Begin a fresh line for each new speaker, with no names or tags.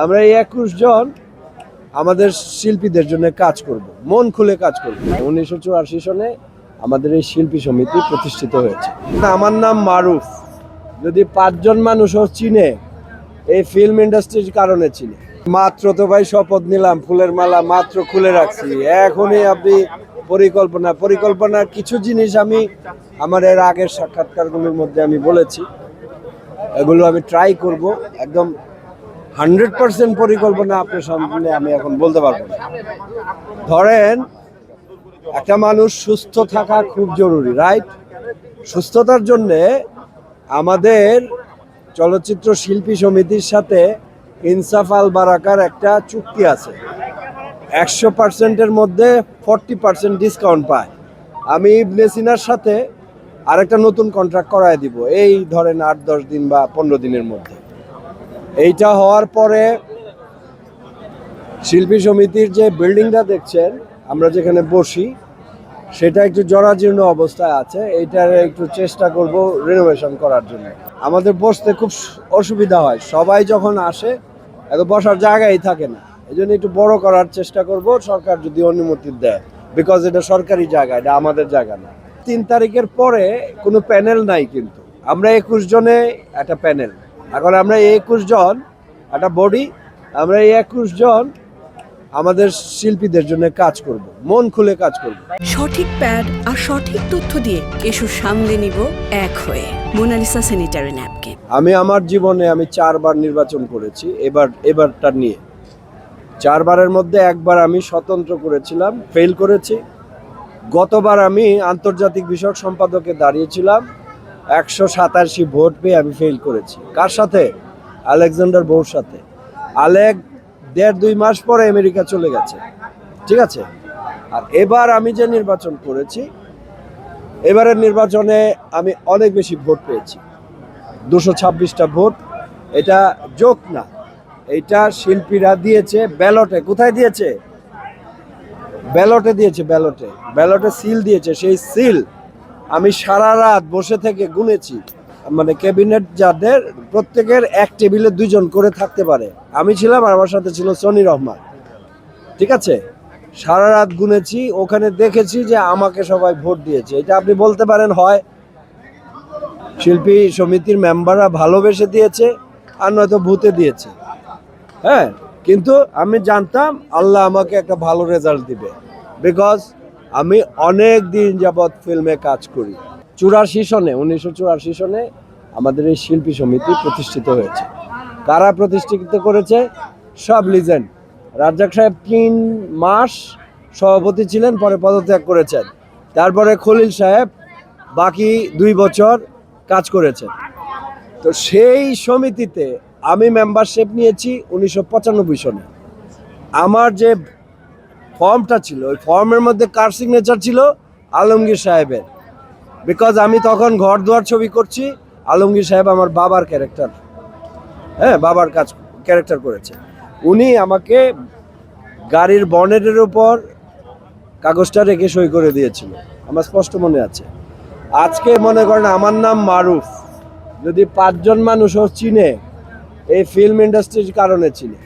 আমরা এই 21 জন আমাদের শিল্পীদের জন্য কাজ করব, মন খুলে কাজ করব। 1984 সনে আমাদের এই শিল্পী সমিতি প্রতিষ্ঠিত হয়েছে। আমার নাম মারুফ, যদি 5 জন মানুষও চিনে, এই ফিল্ম ইন্ডাস্ট্রির কারণে চিনে। মাত্র তো ভাই শপথ নিলাম, ফুলের মালা মাত্র খুলে রাখছি। এখনই আপনি পরিকল্পনা কিছু জিনিস আমি আমার এর আগের সাক্ষাৎকারগুলোর মধ্যে আমি বলেছি, এগুলো আমি ট্রাই করব। একদম 100% পরিকল্পনা আপনার সামনে আমি এখন বলতে পারবো না। ধরেন একটা মানুষ সুস্থ থাকা খুব জরুরি, রাইট? সুস্থতার জন্যে আমাদের চলচ্চিত্র শিল্পী সমিতির সাথে ইনসাফ আল বারাকার একটা চুক্তি আছে। 100%-এর মধ্যে 40% ডিসকাউন্ট পায়। আমি ইবনে সিনার সাথে আরেকটা নতুন কন্ট্রাক্ট করায় দিব, এই ধরেন 8-10 দিন বা 15 দিনের মধ্যে। এইটা হওয়ার পরে শিল্পী সমিতির যে বিল্ডিংটা দেখছেন আমরা যেখানে বসি, সেটা একটু জরাজীর্ণ অবস্থায় আছে। এইটার একটু চেষ্টা করব রিনোভেশন করার জন্য। আমাদের বসতে খুব অসুবিধা হয়, সবাই যখন আসে এত বসার জায়গাই থাকে না। এই জন্য একটু বড় করার চেষ্টা করব, সরকার যদি অনুমতি দেয়, বিকজ এটা সরকারি জায়গা, এটা আমাদের জায়গা না। 3 তারিখের পরে কোনো প্যানেল নাই, কিন্তু আমরা 21 জনে একটা প্যানেল। এখন আমরা 21 জন একটা বডি, আমরা 21 জন আমাদের শিল্পীদের জন্য কাজ করব, মন খুলে কাজ করব।
সঠিক প্যাড আর সঠিক তথ্য দিয়ে এসব সামলে নিব এক হয়ে। Monalisa sanitary napkin.
আমি আমার জীবনে 4 বার নির্বাচন করেছি। এবারটা নিয়ে 4 বারের মধ্যে একবার আমি স্বতন্ত্র করেছিলাম, ফেল করেছি। গতবার আমি আন্তর্জাতিক বিষয়ক সম্পাদকে দাঁড়িয়েছিলাম, 187 ভোট পেয়ে আমি ফেল করেছি। কার সাথে? আলেকজান্ডার বউর সাথে। আলেক 1.5-2 মাস পরে আমেরিকা চলে গেছে, ঠিক আছে? আর এবার আমি যে নির্বাচন করেছি, এবারের নির্বাচনে আমি অনেক বেশি ভোট পেয়েছি, 226টা ভোট। এটা জোক না, এটা শিল্পীরা দিয়েছে ব্যালটে। কোথায় দিয়েছে? ব্যালটে দিয়েছে, ব্যালটে সিল দিয়েছে। সেই সিল আমি সারা রাত বসে থেকে গুনেছি। মানে ক্যাবিনেট যাদের, প্রত্যেকের এক টেবিলে 2 জন করে থাকতে পারে। আমি ছিলাম আর আমার সাথে ছিল সনি রহমান, ঠিক আছে? সারা রাত গুনেছি, ওখানে দেখেছি যে আমাকে সবাই ভোট দিয়েছে। এটা আপনি বলতে পারেন হয় শিল্পী সমিতির মেম্বাররা ভালোবেসে দিয়েছে, আর নয়তো ভূতে দিয়েছে। হ্যাঁ, কিন্তু আমি জানতাম আল্লাহ আমাকে একটা ভালো রেজাল্ট দিবে, বিকজ আমি অনেক দিন যাবৎ ফিল্মে কাজ করি। 1984 সনে আমাদের এই শিল্পী সমিতি প্রতিষ্ঠিত হয়েছে। কারা প্রতিষ্ঠিত করেছে? সব লিজেন্ড। রাজ্জাক সাহেব 3 মাস সভাপতি ছিলেন, পরে পদত্যাগ করেছেন। তারপরে খলিল সাহেব বাকি 2 বছর কাজ করেছেন। তো সেই সমিতিতে আমি মেম্বারশিপ নিয়েছি 1995 সনে। আমার যে ফর্মটা ছিল, ওই ফর্মের মধ্যে কার সিগনেচার ছিল? আলমগীর সাহেবের। বিকজ আমি তখন ঘর দুয়ার ছবি করছি, আলমগীর সাহেব আমার বাবার ক্যারেক্টার, হ্যাঁ, বাবার ক্যারেক্টার করেছে। উনি আমাকে গাড়ির বনেটের উপর কাগজটা রেখে সই করে দিয়েছিল, আমার স্পষ্ট মনে আছে। আজকে মনে করেন আমার নাম মারুফ, যদি 5 জন মানুষও চিনে, এই ফিল্ম ইন্ডাস্ট্রির কারণে চিনে।